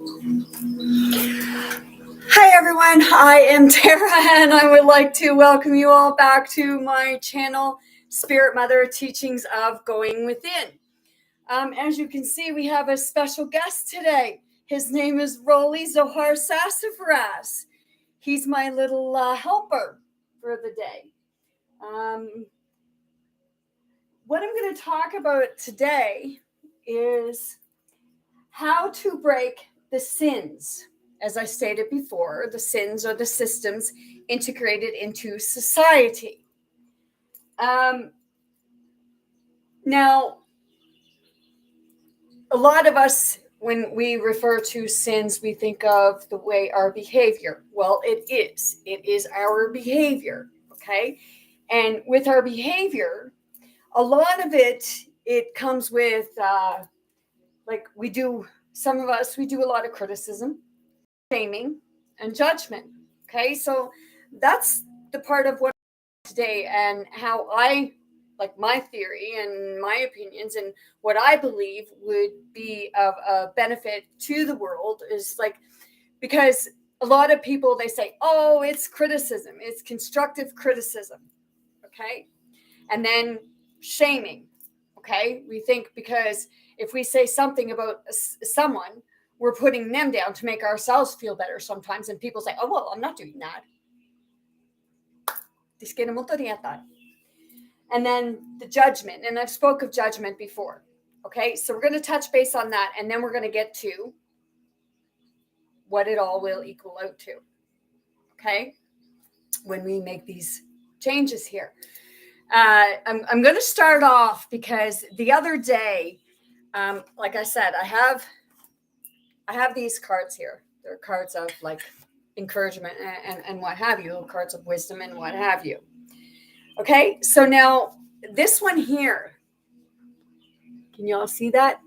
Hi everyone, I am Tara and I would like to welcome you all back to my channel, Spirit Mother Teachings of Going Within. As you can see, we have a special guest today. His name is Rolly Zohar Sassafras. He's my little helper for the day. What I'm going to talk about today is how to break the sins. As I stated before, the sins are the systems integrated into society. Now, a lot of us, when we refer to sins, we think of the way our behavior. Well, it is. It is our behavior, okay? And with our behavior, a lot of it comes with, some of us, we do a lot of criticism, shaming, and judgment. Okay, so that's the part of what today and how I like my theory and my opinions and what I believe would be of a benefit to the world is because a lot of people they say, oh, it's criticism, it's constructive criticism, okay, and then shaming. Okay, we think because if we say something about someone, we're putting them down to make ourselves feel better sometimes. And people say, oh, well, I'm not doing that. And then the judgment. And I've spoke of judgment before. Okay, so we're going to touch base on that. And then we're going to get to what it all will equal out to. Okay, when we make these changes here. I'm going to start off because the other day, like I said, I have these cards here. They're cards of like encouragement and what have you, cards of wisdom and what have you. Okay, so now this one here, can you all see that?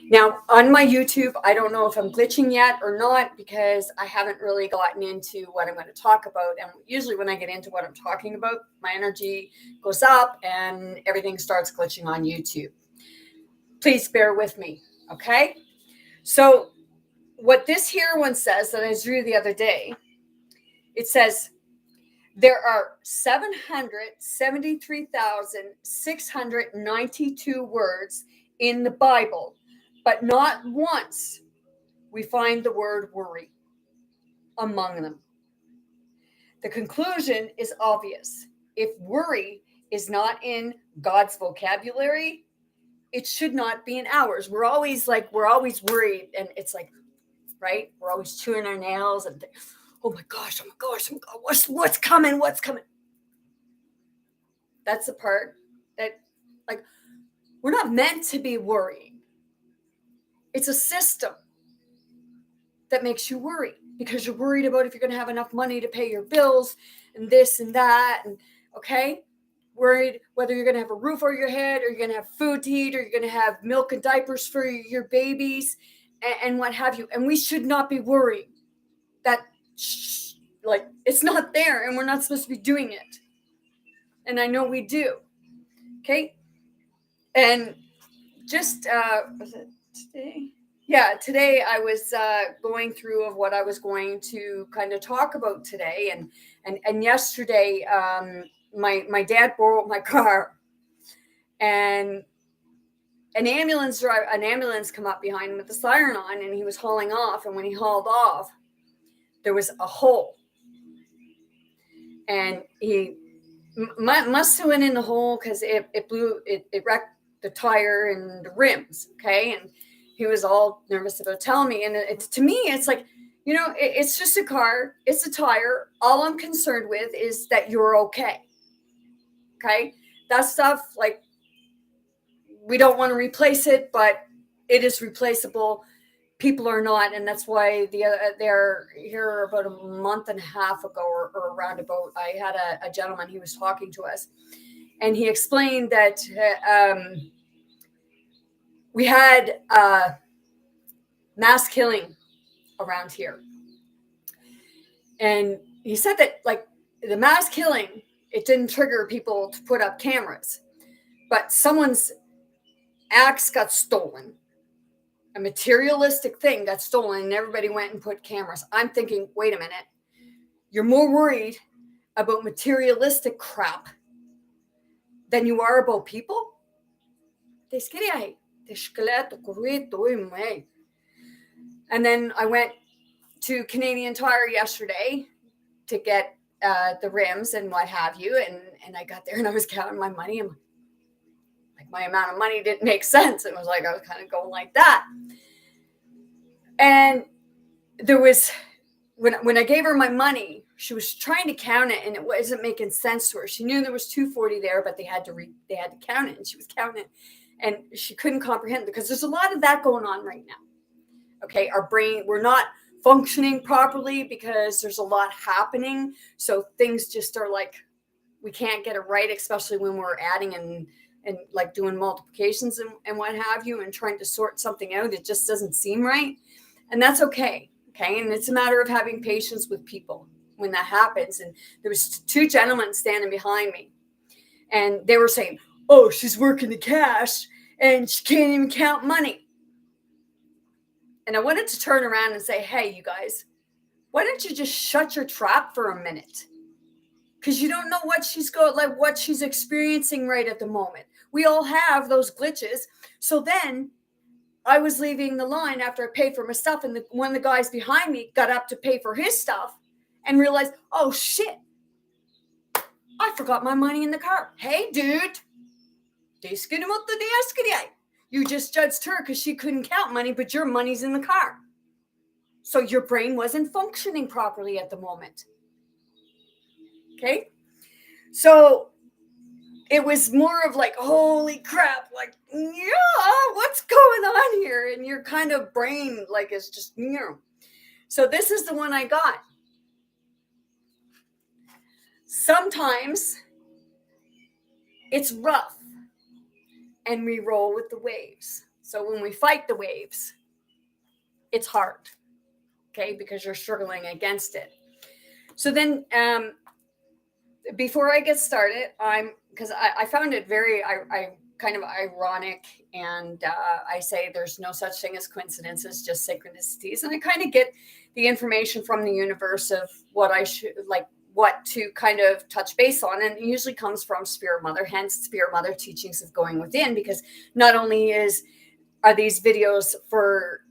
Now on my YouTube, I don't know if I'm glitching yet or not because I haven't really gotten into what I'm going to talk about. And usually when I get into what I'm talking about, my energy goes up and everything starts glitching on YouTube. Please bear with me, okay? So what this here one says that I drew the other day, it says, there are 773,692 words in the Bible, but not once we find the word worry among them. The conclusion is obvious. If worry is not in God's vocabulary, it should not be in ours. We're always worried, and it's like, right? We're always chewing our nails and oh my gosh, what's coming? That's the part that, like, we're not meant to be worrying. It's a system that makes you worry because you're worried about if you're going to have enough money to pay your bills and this and that. And okay, worried whether you're going to have a roof over your head or you're going to have food to eat or you're going to have milk and diapers for your babies and what have you. And we should not be worrying that it's not there and we're not supposed to be doing it. And I know we do. Okay. And just, was it today? Yeah, today I was going through of what I was going to kind of talk about today. And yesterday, my dad borrowed my car and an ambulance come up behind him with the siren on and he was hauling off. And when he hauled off, there was a hole. And he must have went in the hole because it wrecked the tire and the rims. Okay. And he was all nervous about telling me. And to me, it's like, it's just a car. It's a tire. All I'm concerned with is that you're okay. Okay. That stuff, like, we don't want to replace it, but it is replaceable. People are not. And that's why they're here about a month and a half ago or around about, I had a gentleman, he was talking to us and he explained that, we had mass killing around here. And he said that, like, the mass killing, it didn't trigger people to put up cameras. But someone's axe got stolen. a materialistic thing got stolen and everybody went and put cameras. I'm thinking, wait a minute. You're more worried about materialistic crap than you are about people? And then I went to Canadian Tire yesterday to get the rims and what have you. And I got there and I was counting my money. And like my amount of money didn't make sense. It was like I was kind of going like that. And there was, when I gave her my money, she was trying to count it and it wasn't making sense to her. She knew there was $240 there, but they had to count it, and she was counting it, and she couldn't comprehend, because there's a lot of that going on right now. Okay, our brain, we're not functioning properly because there's a lot happening. So things just are like, we can't get it right, especially when we're adding and like doing multiplications and what have you, and trying to sort something out. It just doesn't seem right. And that's okay. Okay. And it's a matter of having patience with people when that happens. And there was two gentlemen standing behind me, and they were saying, oh, she's working the cash and she can't even count money. And I wanted to turn around and say, hey, you guys, why don't you just shut your trap for a minute? Because you don't know what she's experiencing right at the moment. We all have those glitches. So then I was leaving the line after I paid for my stuff, and one of the guys behind me got up to pay for his stuff and realized, oh shit, I forgot my money in the car. Hey, dude, you just judged her because she couldn't count money, but your money's in the car. So your brain wasn't functioning properly at the moment. Okay, so it was more of like, holy crap, like, yeah, what's going on here? And your kind of brain, like, is just, So this is the one I got. Sometimes it's rough and we roll with the waves. So when we fight the waves, it's hard, okay, because you're struggling against it. So then, before I get started, because I found it very, I kind of ironic, and I say there's no such thing as coincidences, just synchronicities. And I kind of get the information from the universe of what I should, like, what to kind of touch base on. And it usually comes from Spirit Mother, hence Spirit Mother teachings of going within, because not only are these videos for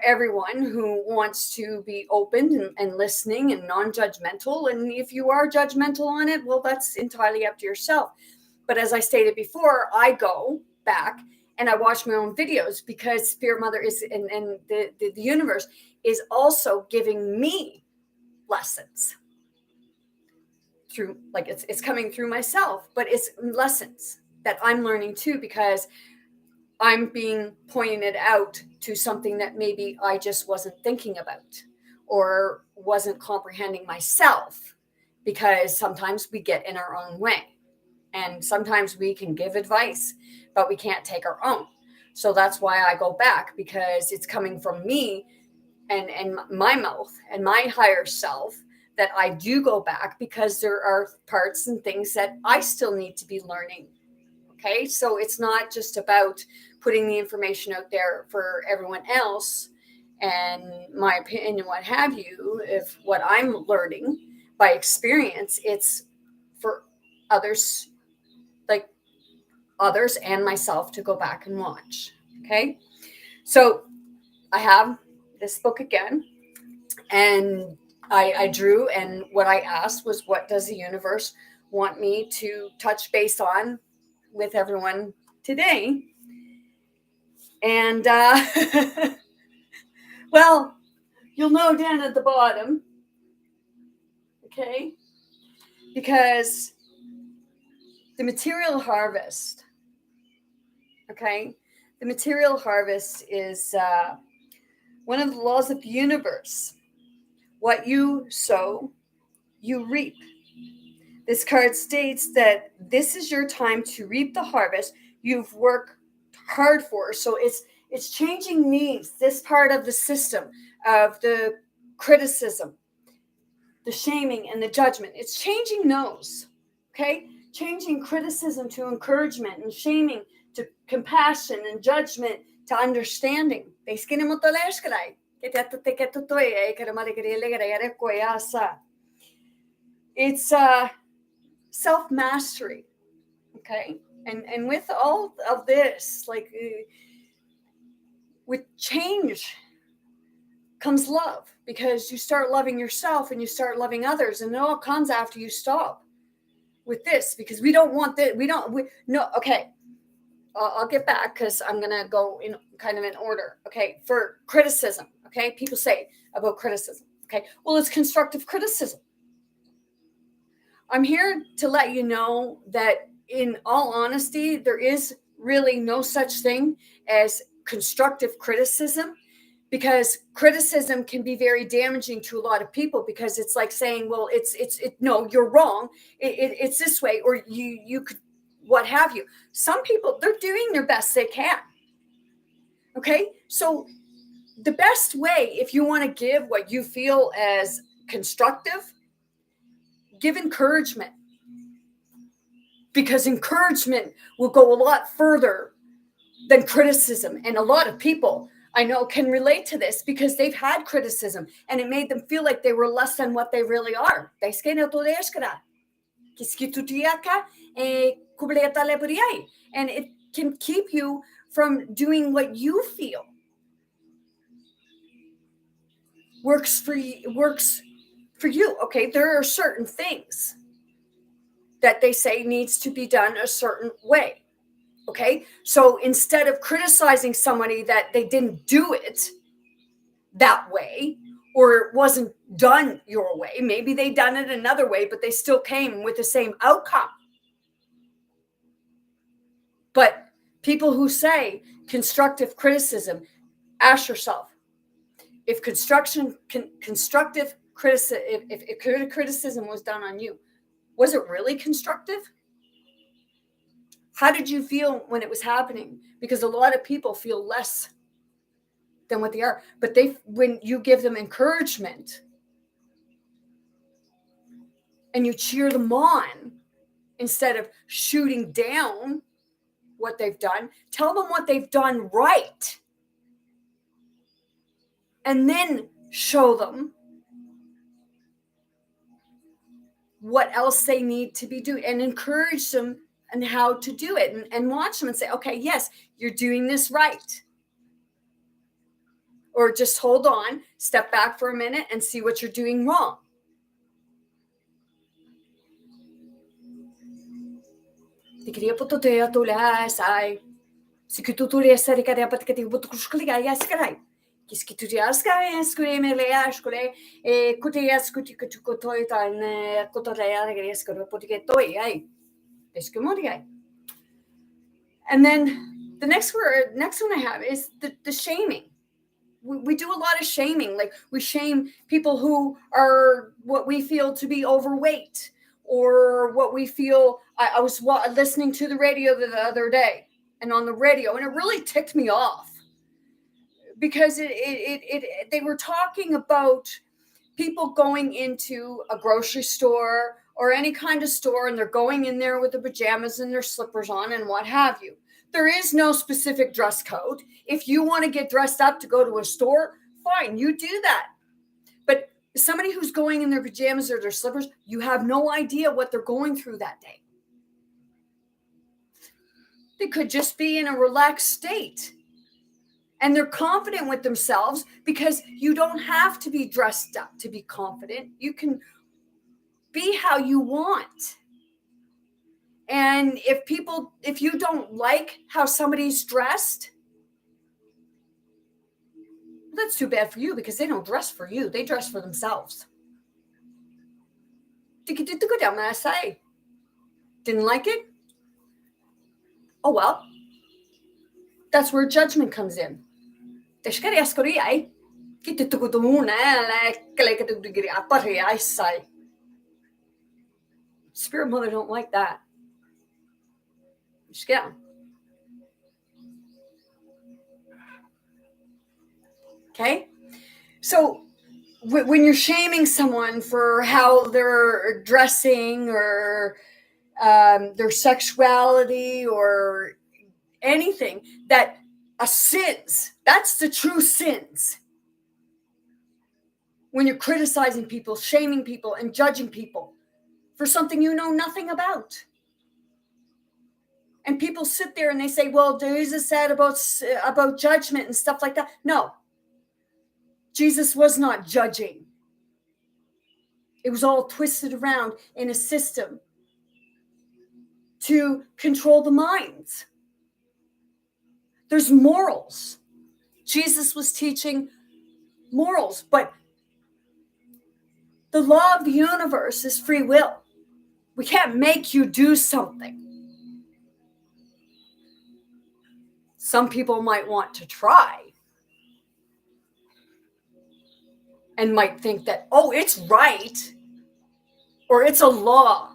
everyone who wants to be open and listening and non-judgmental. And if you are judgmental on it, well, that's entirely up to yourself. But as I stated before, I go back and I watch my own videos, because Spirit Mother is, and the universe is also giving me lessons through, like, it's coming through myself, but it's lessons that I'm learning too, because I'm being pointed out to something that maybe I just wasn't thinking about or wasn't comprehending myself, because sometimes we get in our own way, and sometimes we can give advice, but we can't take our own. So that's why I go back, because it's coming from me and my mouth and my higher self, that I do go back, because there are parts and things that I still need to be learning. Okay, so it's not just about putting the information out there for everyone else and my opinion and what have you, if what I'm learning by experience, it's for others, like others and myself, to go back and watch. Okay, so I have this book again, and I drew, and what I asked was, what does the universe want me to touch base on with everyone today? And well, you'll know down at the bottom, okay, because the material harvest, okay, the material harvest is one of the laws of the universe. What you sow, you reap. This card states that this is your time to reap the harvest you've worked hard for. So it's changing needs, this part of the system of the criticism, the shaming, and the judgment. It's changing those, okay? Changing criticism to encouragement, and shaming to compassion, and judgment to understanding. It's self-mastery. Okay. And with all of this, like with change comes love, because you start loving yourself and you start loving others, and it all comes after you stop with this, because we don't want that. Okay. I'll get back, because I'm going to go in kind of in order. Okay. For criticism. Okay. People say about criticism. Okay. Well, it's constructive criticism. I'm here to let you know that, in all honesty, there is really no such thing as constructive criticism, because criticism can be very damaging to a lot of people, because it's like saying, well, no, you're wrong. It's this way, or you could, what have you. Some people, they're doing their best they can. Okay. So the best way, if you want to give what you feel as constructive, give encouragement, because encouragement will go a lot further than criticism. And a lot of people I know can relate to this, because they've had criticism and it made them feel like they were less than what they really are. And it can keep you from doing what you feel works for you. Okay, there are certain things that they say needs to be done a certain way. Okay, so instead of criticizing somebody that they didn't do it that way, or it wasn't done your way, maybe they done it another way, but they still came with the same outcome. But people who say constructive criticism, ask yourself, if constructive criticism, if criticism was done on you, was it really constructive? How did you feel when it was happening? Because a lot of people feel less than what they are. But when you give them encouragement and you cheer them on, instead of shooting down what they've done, tell them what they've done right. And then show them what else they need to be doing, and encourage them and how to do it, and watch them and say, okay, yes, you're doing this right. Or just hold on, step back for a minute and see what you're doing wrong. And then the next one I have is the shaming. We do a lot of shaming. Like, we shame people who are what we feel to be overweight, or what we feel. I was listening to the radio the other day, and on the radio, and it really ticked me off, because they were talking about people going into a grocery store or any kind of store, and they're going in there with their pajamas and their slippers on and what have you. There is no specific dress code. If you want to get dressed up to go to a store, fine, you do that. But somebody who's going in their pajamas or their slippers, you have no idea what they're going through that day. They could just be in a relaxed state, and they're confident with themselves, because you don't have to be dressed up to be confident. You can be how you want. And if you don't like how somebody's dressed, that's too bad for you, because they don't dress for you. They dress for themselves. Didn't like it? Oh, well. That's where judgment comes in. Spirit Mother don't like that. Yeah. Okay. So when you're shaming someone for how they're dressing, or their sexuality, or anything, that sins. That's the true sins. When you're criticizing people, shaming people, and judging people for something you know nothing about. And people sit there and they say, well, Jesus said about judgment and stuff like that. No. Jesus was not judging. It was all twisted around in a system to control the minds. There's morals. Jesus was teaching morals, but the law of the universe is free will. We can't make you do something. Some people might want to try and might think that, oh, it's right, or it's a law.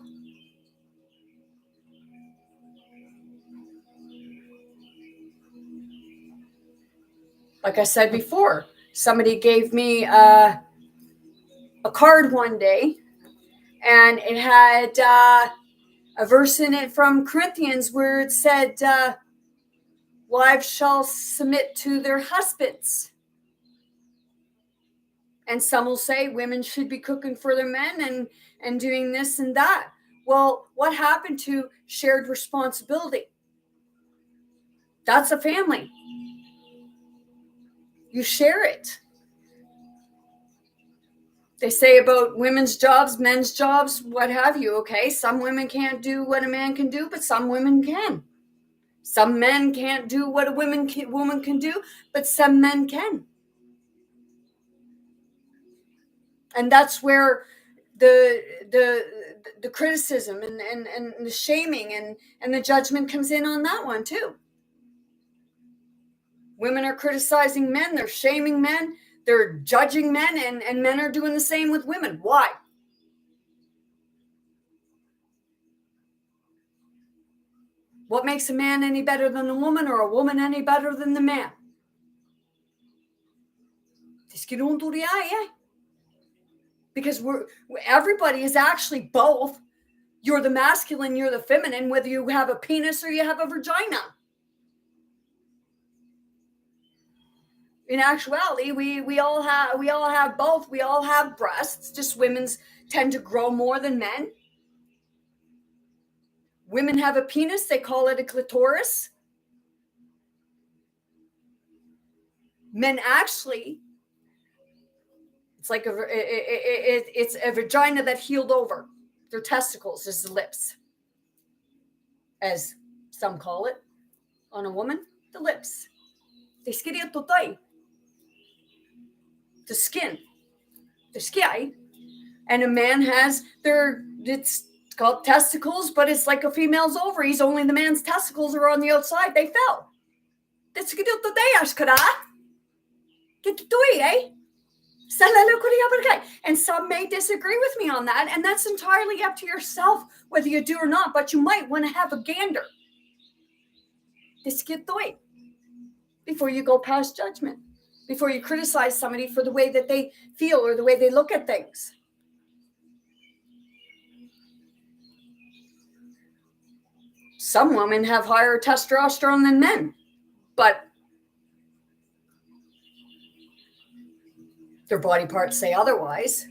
Like I said before, somebody gave me a card one day, and it had a verse in it from Corinthians where it said, wives shall submit to their husbands. And some will say women should be cooking for their men and doing this and that. Well, what happened to shared responsibility? That's a family. You share it. They say about women's jobs, men's jobs, what have you. Okay, some women can't do what a man can do, but some women can. Some men can't do what a woman can do, but some men can. And that's where the criticism and the shaming and the judgment comes in on that one too. Women are criticizing men, they're shaming men, they're judging men, and men are doing the same with women. Why? What makes a man any better than a woman, or a woman any better than the man? Because everybody is actually both. You're the masculine, you're the feminine, whether you have a penis or you have a vagina. In actuality, we all have both. We all have breasts. Just women's tend to grow more than men. Women have a penis. They call it a clitoris. Men actually, it's like it's a vagina that healed over. Their testicles is the lips, as some call it. On a woman, the lips. The skin, the sky, and a man has it's called testicles, but it's like a female's ovaries, only the man's testicles are on the outside. They fell. And some may disagree with me on that, and that's entirely up to yourself whether you do or not, but you might want to have a gander before you go past judgment, before you criticize somebody for the way that they feel or the way they look at things. Some women have higher testosterone than men, but their body parts say otherwise.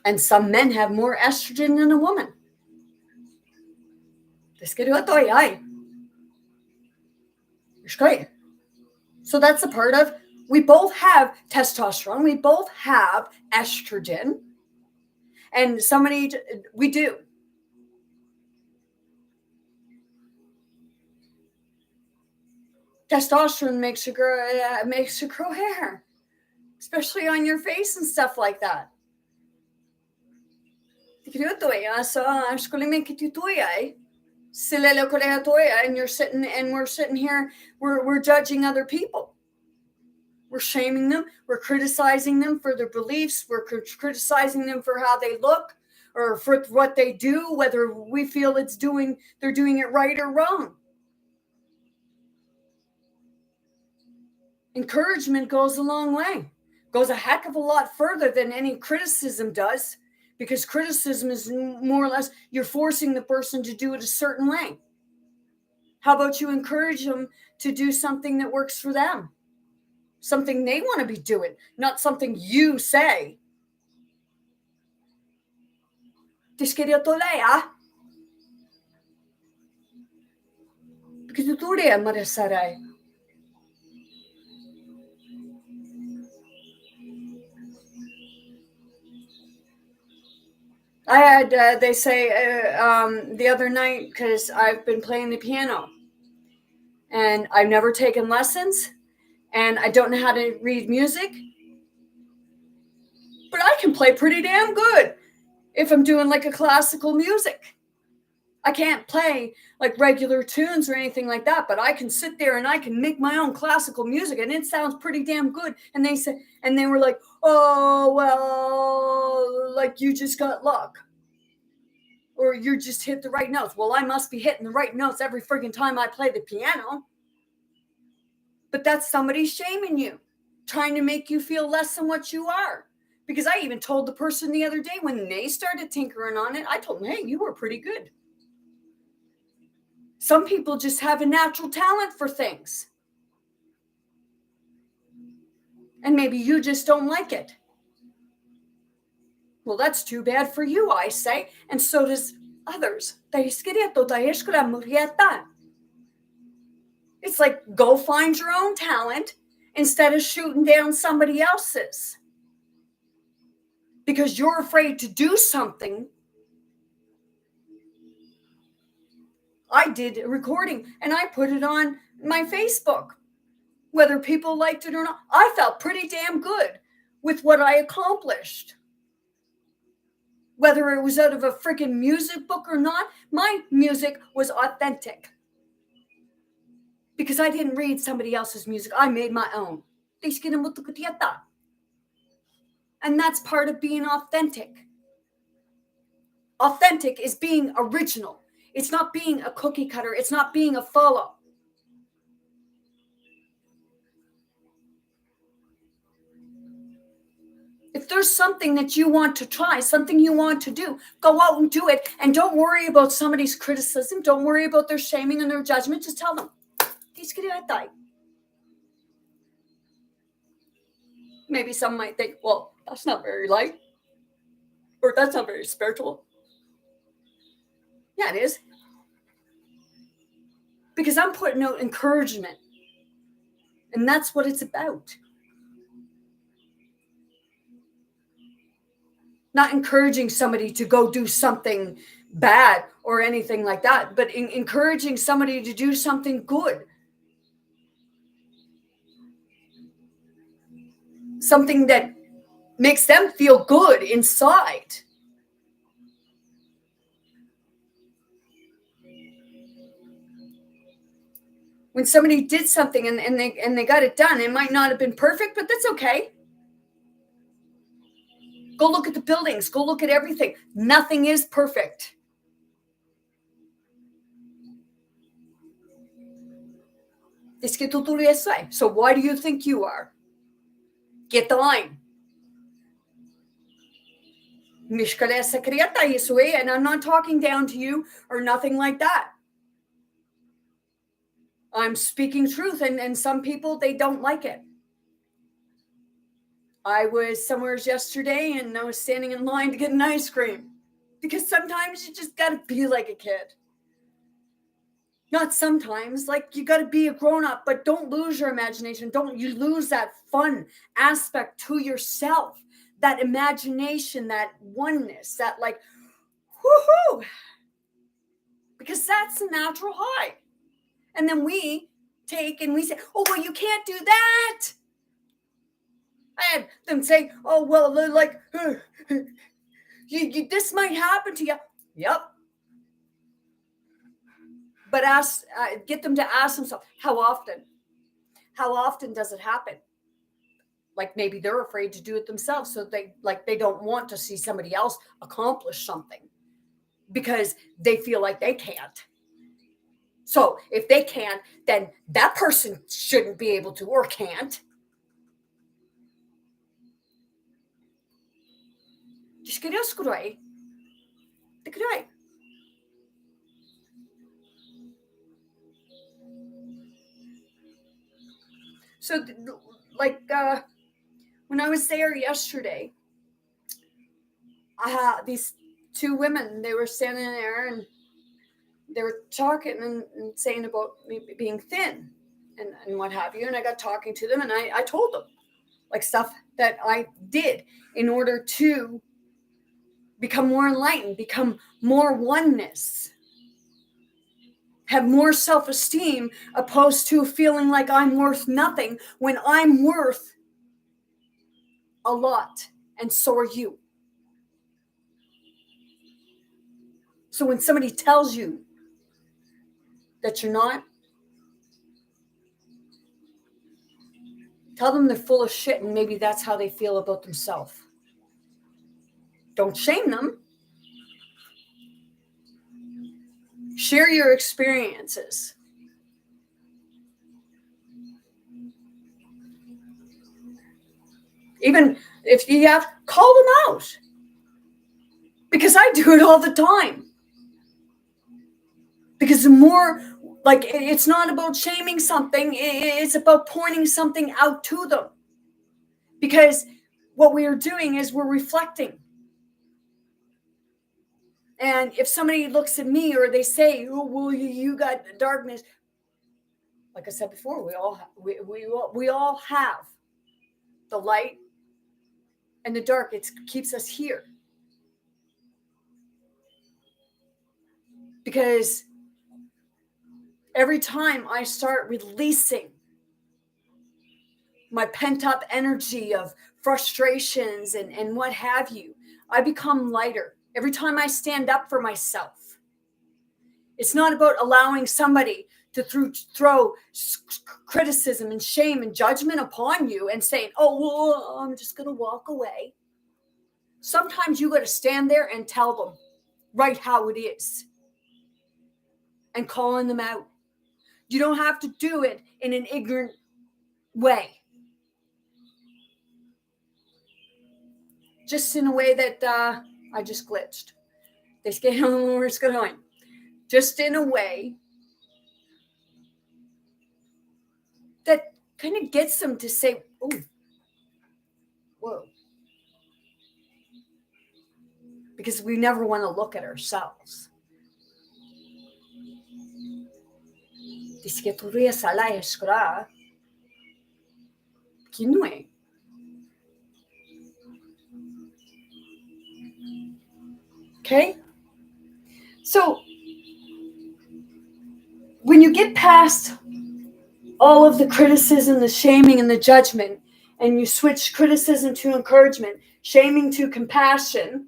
And some men have more estrogen than a woman. So that's a part of, we both have testosterone, we both have estrogen, and we do. Testosterone makes you grow hair, especially on your face and stuff like that. And we're sitting here, we're judging other people. We're shaming them. We're criticizing them for their beliefs. We're criticizing them for how they look or for what they do, whether we feel they're doing it right or wrong. Encouragement goes a long way, goes a heck of a lot further than any criticism does, because criticism is more or less, you're forcing the person to do it a certain way. How about you encourage them to do something that works for them? Something they want to be doing, not something you say. Begitu tuh deh marasaray. I had, they say the other night, because I've been playing the piano and I've never taken lessons and I don't know how to read music, but I can play pretty damn good if I'm doing like a classical music. I can't play like regular tunes or anything like that, but I can sit there and I can make my own classical music and it sounds pretty damn good. And they said, and they were like, oh, well, like you just got luck. Or you just hit the right notes. Well, I must be hitting the right notes every friggin' time I play the piano. But that's somebody shaming you, trying to make you feel less than what you are. Because I even told the person the other day when they started tinkering on it, I told them, hey, you were pretty good. Some people just have a natural talent for things. And maybe you just don't like it. Well, that's too bad for you, I say. And so does others. It's like, go find your own talent instead of shooting down somebody else's. Because you're afraid to do something. I did a recording and I put it on my Facebook. Whether people liked it or not, I felt pretty damn good with what I accomplished. Whether it was out of a freaking music book or not, my music was authentic. Because I didn't read somebody else's music. I made my own. And that's part of being authentic. Authentic is being original. It's not being a cookie cutter. It's not being a follow. If there's something that you want to try, something you want to do, go out and do it. And don't worry about somebody's criticism. Don't worry about their shaming and their judgment. Just tell them. Maybe some might think, well, that's not very light. Or that's not very spiritual. Yeah, it is. Because I'm putting out encouragement. And that's what it's about. Not encouraging somebody to go do something bad or anything like that, but encouraging somebody to do something good. Something that makes them feel good inside. When somebody did something and they got it done, it might not have been perfect, but that's okay. Go look at the buildings. Go look at everything. Nothing is perfect. So why do you think you are? Get the line. And I'm not talking down to you or nothing like that. I'm speaking truth, and some people, they don't like it. I was somewhere yesterday and I was standing in line to get an ice cream because sometimes you just got to be like a kid. Not sometimes, like you got to be a grown up, but don't lose your imagination. Don't you lose that fun aspect to yourself, that imagination, that oneness, that like, woohoo, because that's a natural high. And then we take and we say, oh, well, you can't do that. I had them say, oh, well, like, this might happen to you. Yep. But get them to ask themselves, how often? How often does it happen? Like maybe they're afraid to do it themselves. So they don't want to see somebody else accomplish something because they feel like they can't. So if they can't, then that person shouldn't be able to or can't. So when I was there yesterday, these two women, they were standing there and they were talking and saying about me being thin and what have you. And I got talking to them and I told them like stuff that I did in order to become more enlightened, become more oneness, have more self-esteem, opposed to feeling like I'm worth nothing when I'm worth a lot, and so are you. So when somebody tells you that you're not, tell them they're full of shit, and maybe that's how they feel about themselves. Don't shame them. Share your experiences. Even if you have, call them out. Because I do it all the time. Because the more, like, it's not about shaming something, it's about pointing something out to them. Because what we are doing is we're reflecting. And if somebody looks at me or they say, oh, well, you got darkness. Like I said before, we all have the light and the dark. It keeps us here. Because every time I start releasing my pent-up energy of frustrations and what have you, I become lighter. Every time I stand up for myself. It's not about allowing somebody to throw criticism and shame and judgment upon you and saying, oh, well, I'm just going to walk away. Sometimes you got to stand there and tell them right how it is and calling them out. You don't have to do it in an ignorant way. Just in a way that I just glitched. Just in a way that kind of gets them to say, oh, whoa. Because we never want to look at ourselves. Okay? So, when you get past all of the criticism, the shaming, and the judgment, and you switch criticism to encouragement, shaming to compassion,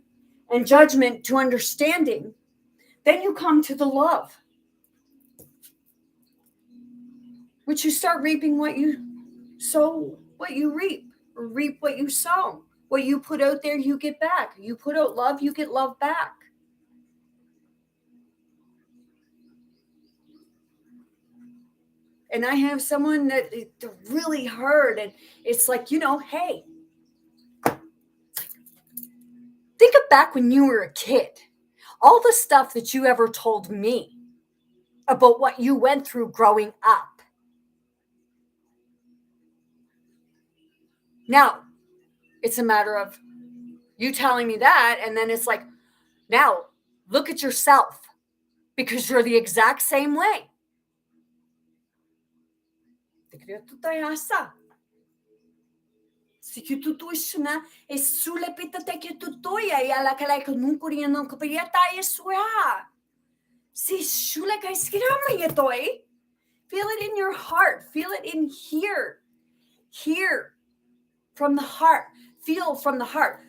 and judgment to understanding, then you come to the love. Which you start reaping what you sow, what you reap, or reap what you sow. What you put out there, you get back. You put out love, you get love back. And I have someone that really hurt, and it's like, hey, think of back when you were a kid. All the stuff that you ever told me about what you went through growing up. Now, it's a matter of you telling me that, and then it's like, now, look at yourself, because you're the exact same way. Si que tu tuishna is sulepita take to toya ya la kalai kunukuri no kopiyata iswa. Si shula kai skirama yatoi. Feel it in your heart. Feel it in here. Here. From the heart. Feel from the heart.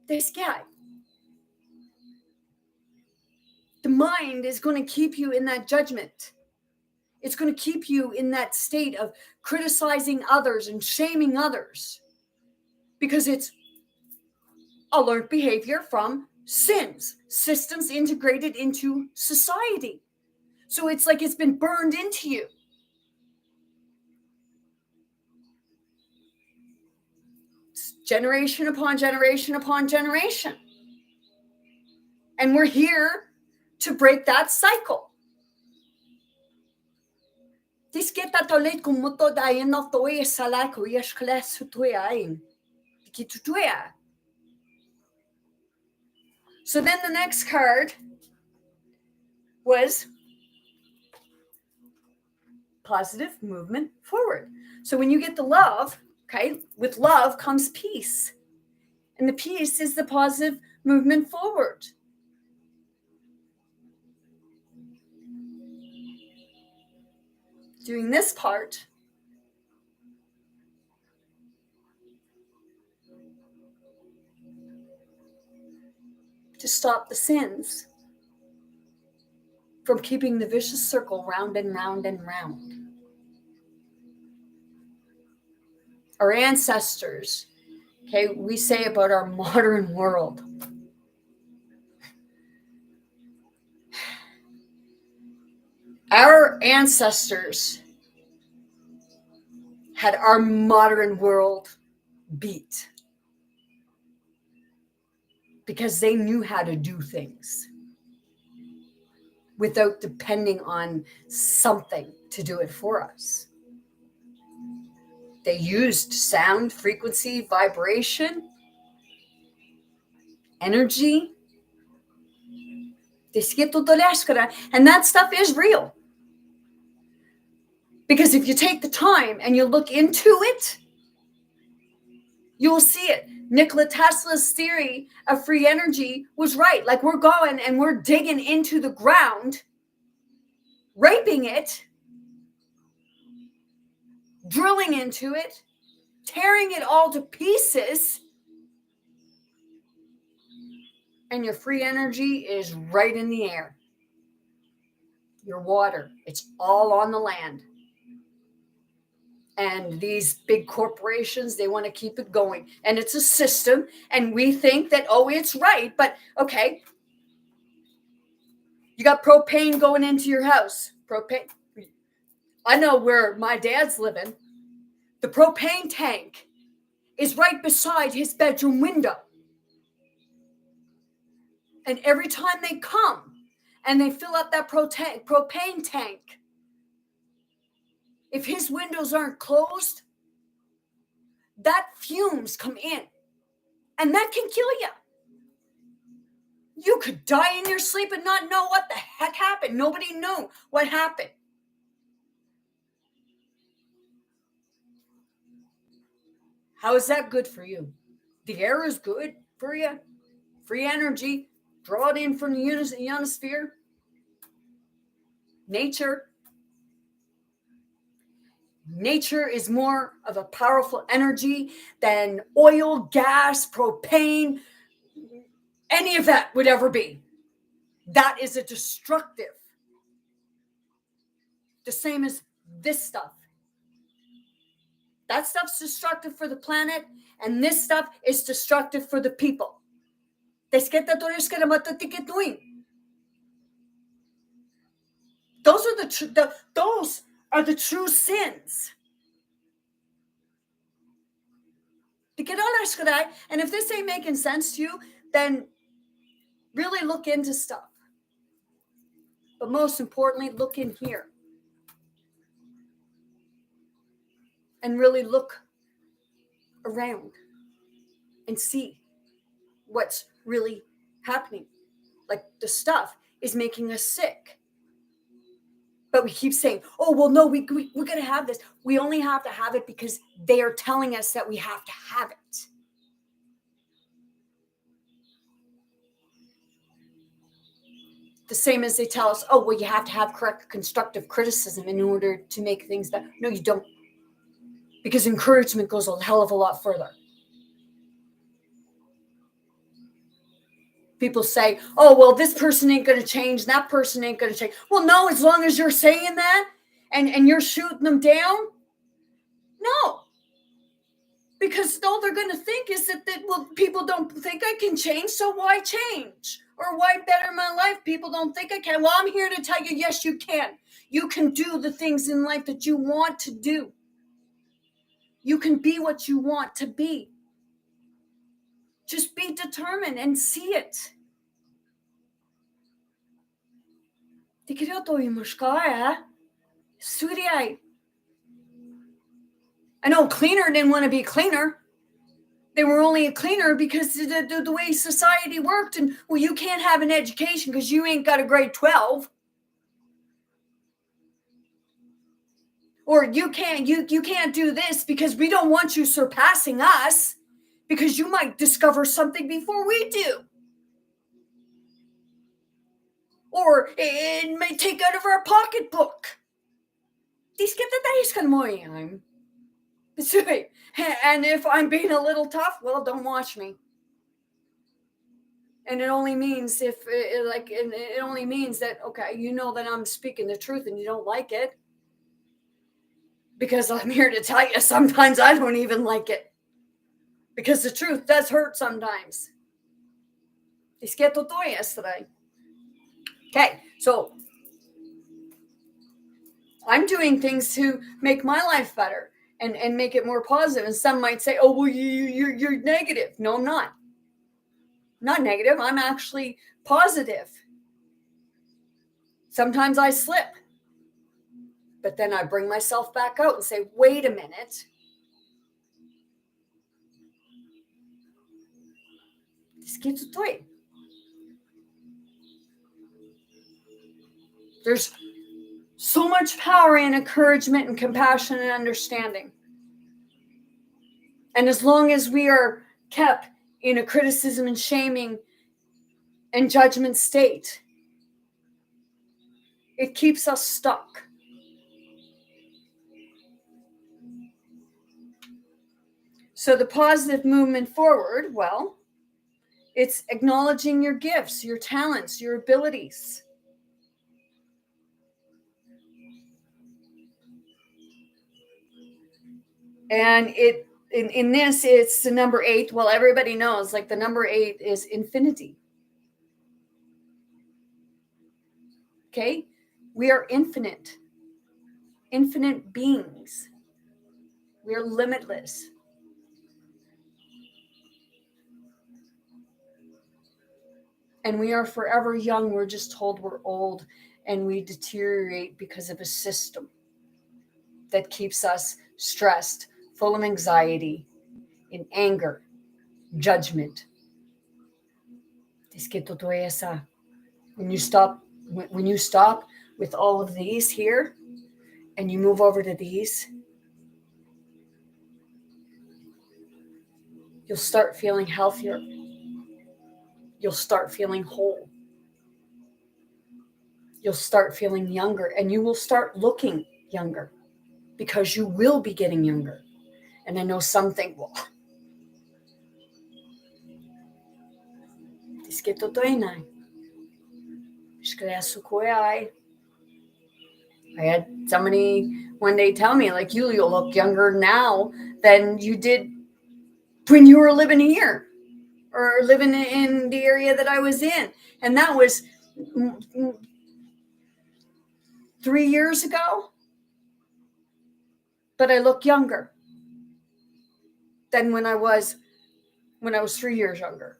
This guy. The mind is going to keep you in that judgment. It's going to keep you in that state of criticizing others and shaming others, because it's a learned behavior from systems integrated into society. So it's like it's been burned into you. It's generation upon generation upon generation. And we're here to break that cycle. Tisketa tolet kumuto dayen of toy salako yesh class tuyain. Kitutuya. So then the next card was positive movement forward. So when you get the love, okay, with love comes peace. And the peace is the positive movement forward. Doing this part, to stop the sins from keeping the vicious circle round and round and round. Our ancestors, okay, we say about our modern world. Our ancestors had our modern world beat because they knew how to do things without depending on something to do it for us. They used sound, frequency, vibration, energy. And that stuff is real. Because if you take the time and you look into it, you'll see it. Nikola Tesla's theory of free energy was right. Like we're going and we're digging into the ground, raping it, drilling into it, tearing it all to pieces. And your free energy is right in the air. Your water, it's all on the land. And these big corporations, they want to keep it going. And it's a system. And we think that, oh, it's right. But okay, you got propane going into your house. Propane. I know where my dad's living. The propane tank is right beside his bedroom window. And every time they come and they fill up that propane tank, if his windows aren't closed, that fumes come in. And that can kill you. You could die in your sleep and not know what the heck happened. Nobody knew what happened. How is that good for you? The air is good for you. Free energy. Draw it in from the ionosphere. Nature. Nature is more of a powerful energy than oil, gas, propane, any of that would ever be. That is a destructive. The same as this stuff. That stuff's destructive for the planet, and this stuff is destructive for the people. Those are the true sins. And if this ain't making sense to you, then really look into stuff. But most importantly, look in here. And really look around and see what's really happening. Like the stuff is making us sick. But we keep saying, oh, well, no, we're going to have this. We only have to have it because they are telling us that we have to have it. The same as they tell us, oh, well, you have to have correct constructive criticism in order to make things better. No, you don't. Because encouragement goes a hell of a lot further. People say, oh, well, this person ain't going to change. That person ain't going to change. Well, no, as long as you're saying that and you're shooting them down. No. Because all they're going to think is that, well, people don't think I can change, so why change? Or why better my life? People don't think I can. Well, I'm here to tell you, yes, you can. You can do the things in life that you want to do. You can be what you want to be. Just be determined and see it. Sweetie, I know cleaner didn't want to be cleaner. They were only a cleaner because the way society worked. And, well, you can't have an education because you ain't got a grade 12. Or you can't do this because we don't want you surpassing us because you might discover something before we do. Or it may take out of our pocketbook. And if I'm being a little tough, well, don't watch me. And it only means it only means that, okay, you know that I'm speaking the truth and you don't like it. Because I'm here to tell you, sometimes I don't even like it. Because the truth does hurt sometimes. Yesterday. Okay, so I'm doing things to make my life better and make it more positive. And some might say, oh, well, you're negative. No, I'm not. I'm not negative. I'm actually positive. Sometimes I slip. But then I bring myself back out and say, wait a minute. There's so much power in encouragement and compassion and understanding. And as long as we are kept in a criticism and shaming and judgment state, it keeps us stuck. So the positive movement forward, well, it's acknowledging your gifts, your talents, your abilities. And in this, it's the number 8. Well, everybody knows, like, the number 8 is infinity. Okay? We are infinite beings. We are limitless. And we are forever young. We're just told we're old and we deteriorate because of a system that keeps us stressed, full of anxiety, in anger, judgment. When you stop with all of these here and you move over to these, you'll start feeling healthier. You'll start feeling whole. You'll start feeling younger, and you will start looking younger because you will be getting younger. And I know some think, well, I had somebody one day tell me, like, you look younger now than you did when you were living here or living in the area that I was in. And that was 3 years ago. But I look younger than when I was 3 years younger.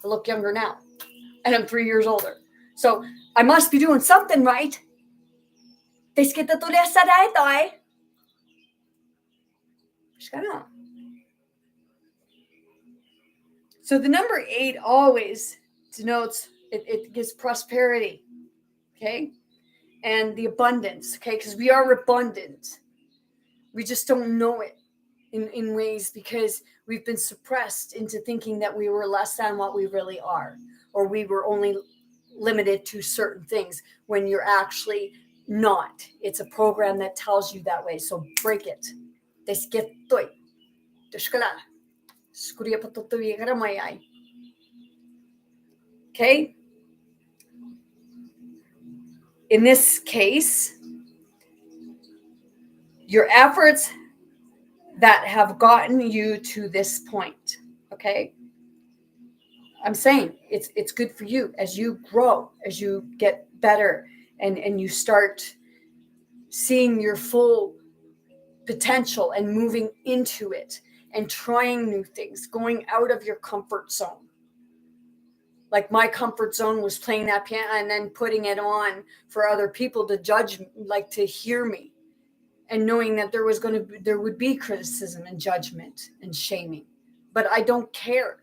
I look younger now. And I'm 3 years older. So I must be doing something right. So the number 8 always denotes, it gives prosperity, okay? And the abundance, okay? Because we are abundant. We just don't know it in ways because we've been suppressed into thinking that we were less than what we really are, or we were only limited to certain things when you're actually not. It's a program that tells you that way. So break it. Okay? In this case, your efforts that have gotten you to this point, okay? I'm saying it's good for you as you grow, as you get better, and you start seeing your full potential and moving into it and trying new things, going out of your comfort zone. Like my comfort zone was playing that piano and then putting it on for other people to judge, like to hear me, and knowing that there would be criticism and judgment and shaming. But I don't care,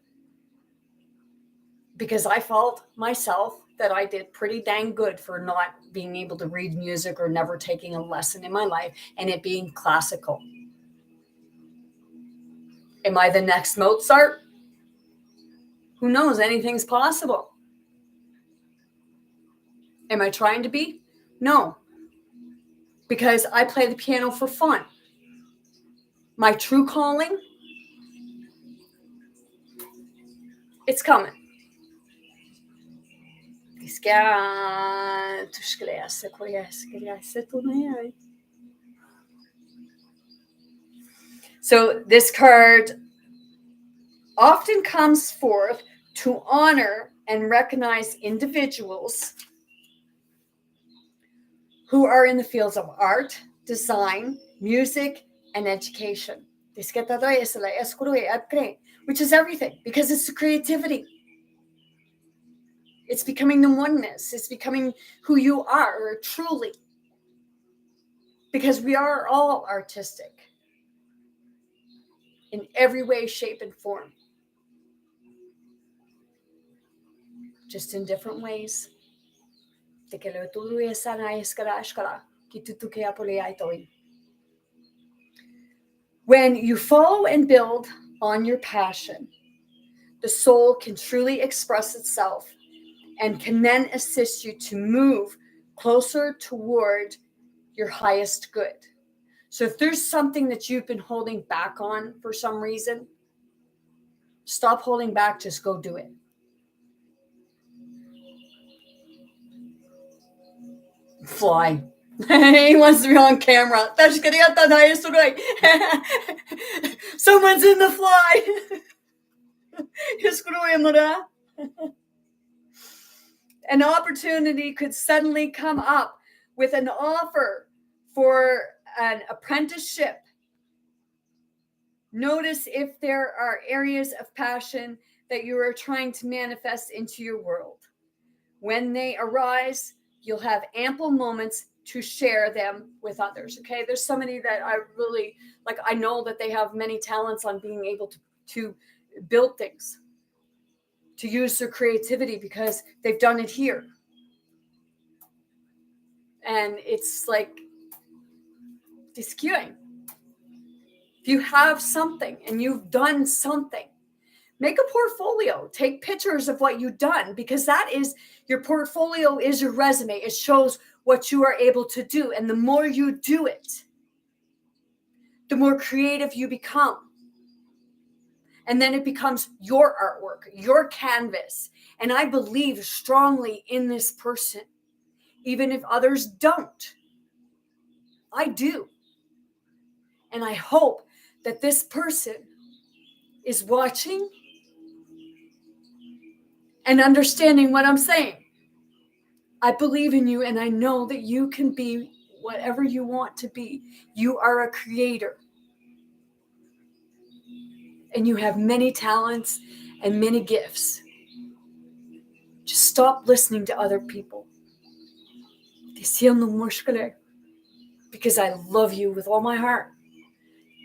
because I felt myself that I did pretty dang good for not being able to read music or never taking a lesson in my life, and it being classical. Am I the next Mozart? Who knows? Anything's possible. Am I trying to be? No, because I play the piano for fun. My true calling, it's coming. So this card often comes forth to honor and recognize individuals who are in the fields of art, design, music, and education. Which is everything, because it's the creativity. It's becoming the oneness. It's becoming who you are truly. Because we are all artistic in every way, shape, and form. Just in different ways. When you follow and build on your passion, the soul can truly express itself and can then assist you to move closer toward your highest good. So if there's something that you've been holding back on for some reason, stop holding back, just go do it. Fly. He wants to be on camera. Someone's in the fly. An opportunity could suddenly come up with an offer for an apprenticeship. Notice if there are areas of passion that you are trying to manifest into your world. When they arise, you'll have ample moments to share them with others. Okay, there's somebody that I really like. I know that they have many talents on being able to build things, to use their creativity, because they've done it here. And it's like this queuing. If you have something and you've done something, make a portfolio. Take pictures of what you've done, because that is your portfolio, is your resume. It shows what you are able to do. And the more you do it, the more creative you become. And then it becomes your artwork, your canvas. And I believe strongly in this person, even if others don't. I do. And I hope that this person is watching and understanding what I'm saying. I believe in you, and I know that you can be whatever you want to be. You are a creator. And you have many talents and many gifts. Just stop listening to other people. Because I love you with all my heart.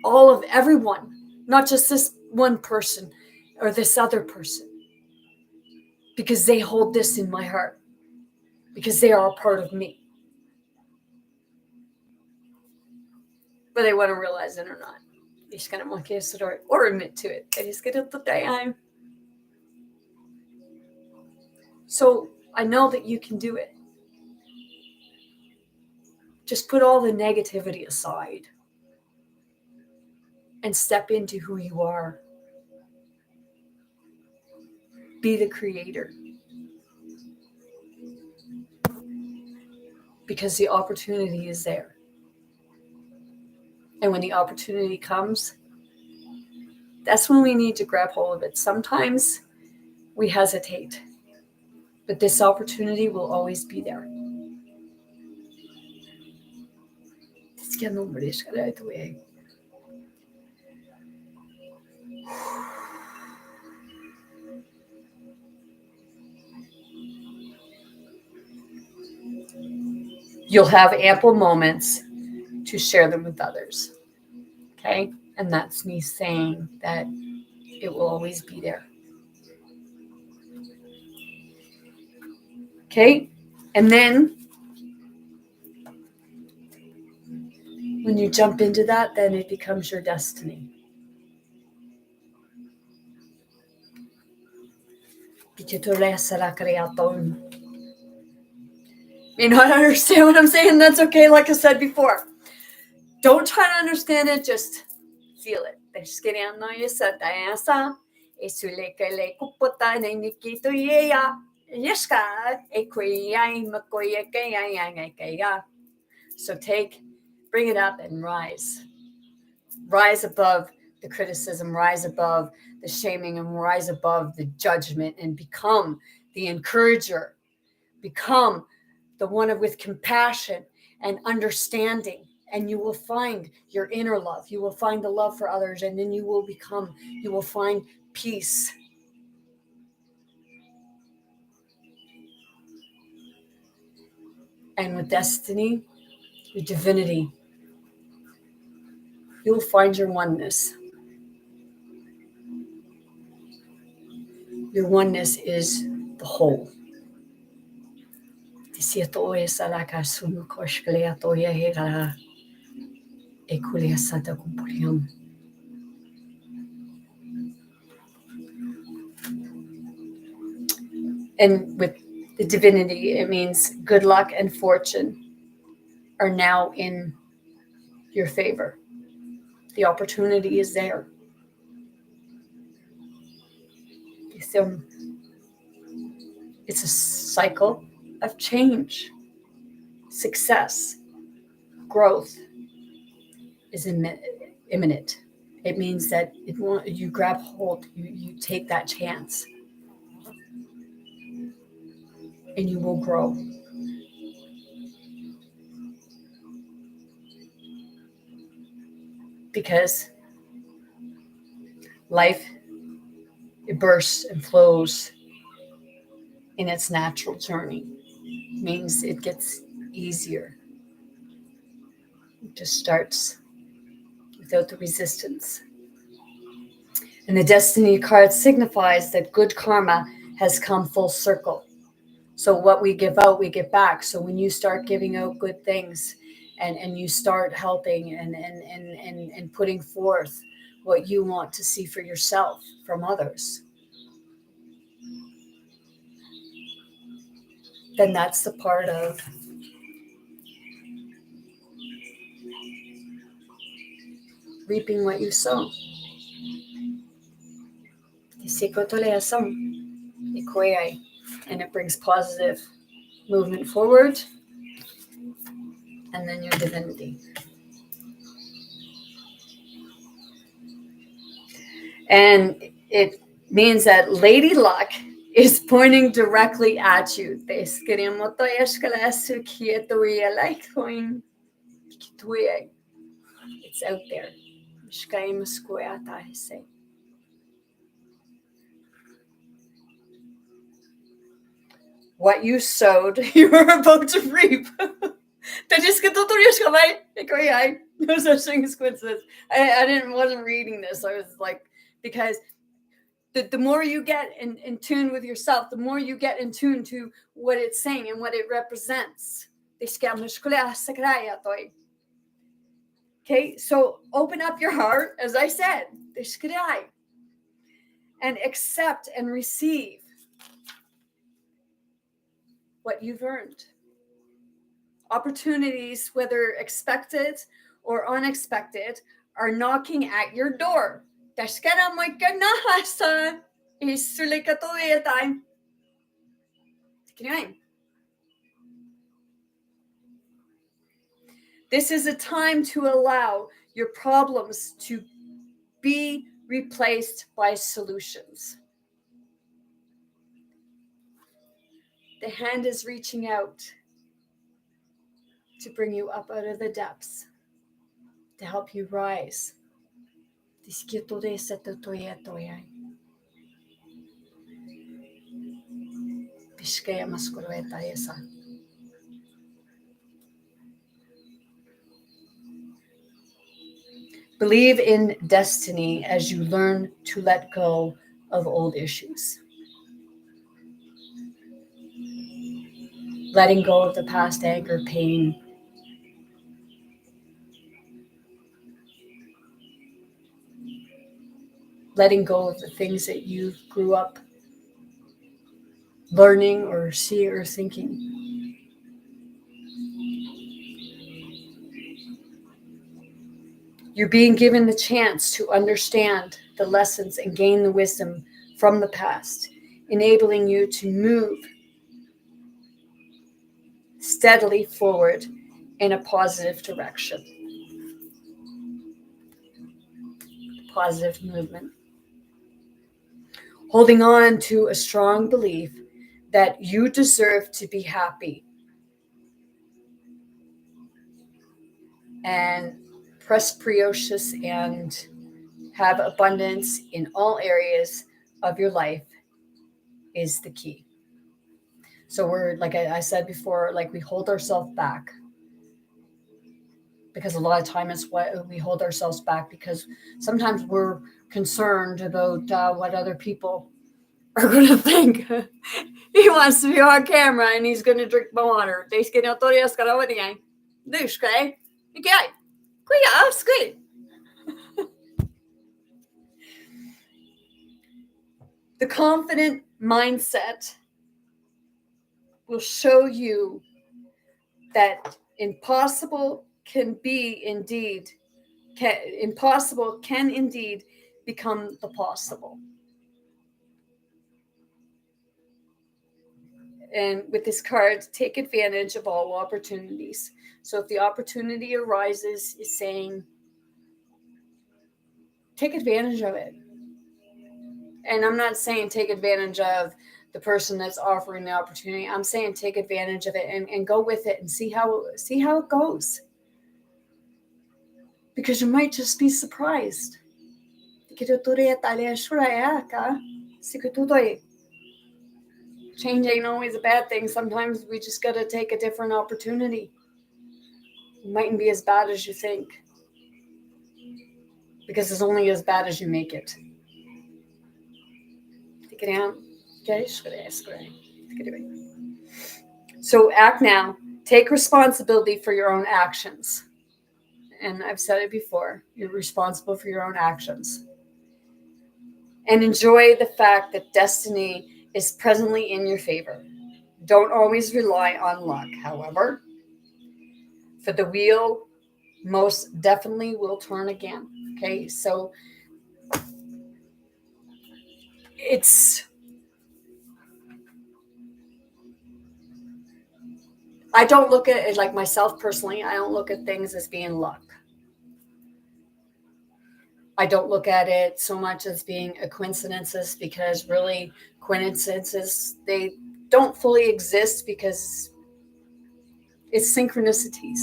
All of everyone, not just this one person or this other person. Because they hold this in my heart. Because they are a part of me. Whether they want to realize it or not. Or admit to it. So I know that you can do it. Just put all the negativity aside and step into who you are. Be the creator. Because the opportunity is there. And when the opportunity comes, that's when we need to grab hold of it. Sometimes we hesitate, but this opportunity will always be there. you'll have ample moments to share them with others. Okay? And that's me saying that it will always be there. Okay? And then when you jump into that, then it becomes your destiny. May not understand what I'm saying, that's okay, like I said before. Don't try to understand it, just feel it. So bring it up and rise. Rise above the criticism, rise above the shaming, and rise above the judgment, and become the encourager. Become the one with compassion and understanding, and you will find your inner love. You will find the love for others, and then you will find peace. And with destiny, with divinity, you will find your oneness. Your oneness is the whole. And with the divinity, it means good luck and fortune are now in your favor. The opportunity is there. So it's a cycle of change. Success, growth is imminent. It means that you grab hold, you take that chance, and you will grow. Because life, it bursts and flows in its natural journey. It means it gets easier. It just starts without the resistance. And the destiny card signifies that good karma has come full circle. So what we give out, we get back. So when you start giving out good things, and you start helping and putting forth what you want to see for yourself from others, then that's the part of reaping what you sow. And it brings positive movement forward, and then your divinity. And it means that Lady Luck is pointing directly at you. It's out there. What you sowed, you are about to reap. No such thing as coincidence. I wasn't reading this. I was like, because the more you get in tune with yourself, the more you get in tune to what it's saying and what it represents. Okay, so open up your heart, as I said, and accept and receive what you've earned. Opportunities, whether expected or unexpected, are knocking at your door. This is a time to allow your problems to be replaced by solutions. The hand is reaching out to bring you up out of the depths, to help you rise. Believe in destiny as you learn to let go of old issues. Letting go of the past anger, pain. Letting go of the things that you grew up learning or seeing or thinking. You're being given the chance to understand the lessons and gain the wisdom from the past, enabling you to move steadily forward in a positive direction. Positive movement. Holding on to a strong belief that you deserve to be happy and prosperous and have abundance in all areas of your life is the key. So we're, like I said before, like we hold ourselves back because a lot of time it's what we hold ourselves back because sometimes we're concerned about what other people are going to think. He wants to be on camera and he's going to drink my water. The confident mindset will show you that impossible can indeed become the possible. And with this card, take advantage of all opportunities. So if the opportunity arises, is saying, take advantage of it. And I'm not saying take advantage of the person that's offering the opportunity. I'm saying take advantage of it and go with it and see how it goes. Because you might just be surprised. Change ain't always a bad thing. Sometimes we just got to take a different opportunity. It mightn't be as bad as you think. Because it's only as bad as you make it. So act now. Take responsibility for your own actions. And I've said it before. You're responsible for your own actions. And enjoy the fact that destiny is presently in your favor. Don't always rely on luck, however. For the wheel most definitely will turn again. Okay, so I don't look at it, like myself personally, I don't look at things as being luck. I don't look at it so much as being a coincidences, because really coincidences, they don't fully exist because it's synchronicities.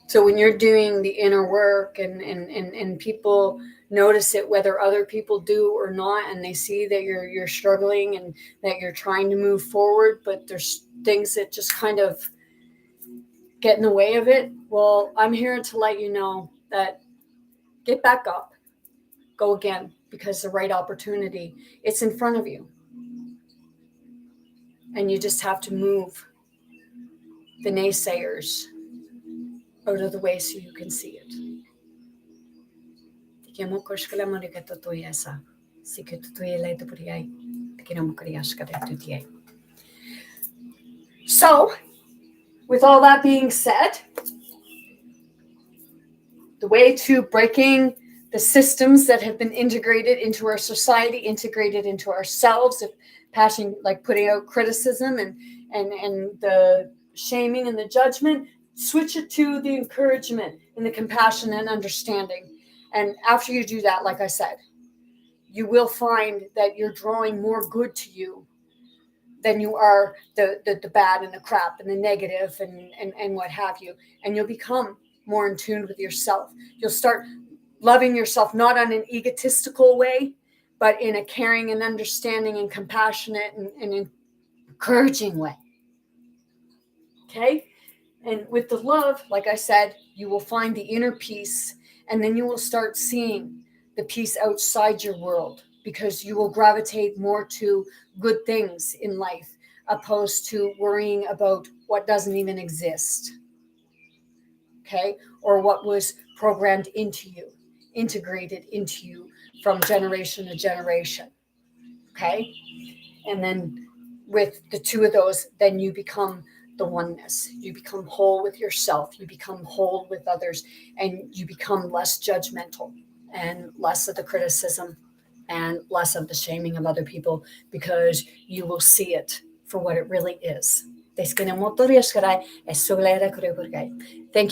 So when you're doing the inner work and people notice it, whether other people do or not, and they see that you're struggling and that you're trying to move forward, but there's things that just kind of get in the way of it. Well, I'm here to let you know that get back up, go again, because the right opportunity, it's in front of you. And you just have to move the naysayers out of the way so you can see it. So, with all that being said, the way to breaking the systems that have been integrated into our society, integrated into ourselves, passing, like putting out criticism and the shaming and the judgment, switch it to the encouragement and the compassion and understanding. And after you do that, like I said, you will find that you're drawing more good to you than you are the bad and the crap and the negative and what have you. And you'll become more in tune with yourself. You'll start loving yourself, not on an egotistical way, but in a caring and understanding and compassionate and encouraging way. Okay? And with the love, like I said, you will find the inner peace, and then you will start seeing the peace outside your world, because you will gravitate more to good things in life opposed to worrying about what doesn't even exist. Okay? Or what was programmed into you, integrated into you from generation to generation. Okay? And then with the two of those, then you become the oneness. You become whole with yourself, you become whole with others, and you become less judgmental and less of the criticism and less of the shaming of other people, because you will see it for what it really is. Thank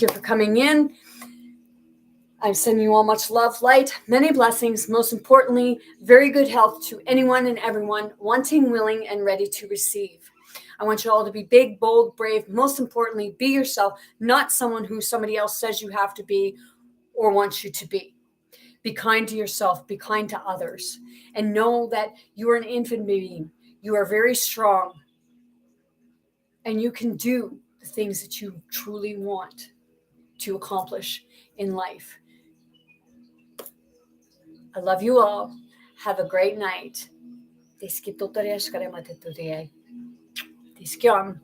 you for coming in. I'm sending you all much love, light, many blessings. Most importantly, very good health to anyone and everyone wanting, willing, and ready to receive. I want you all to be big, bold, brave. Most importantly, be yourself, not someone who somebody else says you have to be or wants you to be. Be kind to yourself, be kind to others, and know that you are an infinite being. You are very strong, and you can do the things that you truly want to accomplish in life. I love you all. Have a great night. Tiskitotorias karema teturie. Tiskion.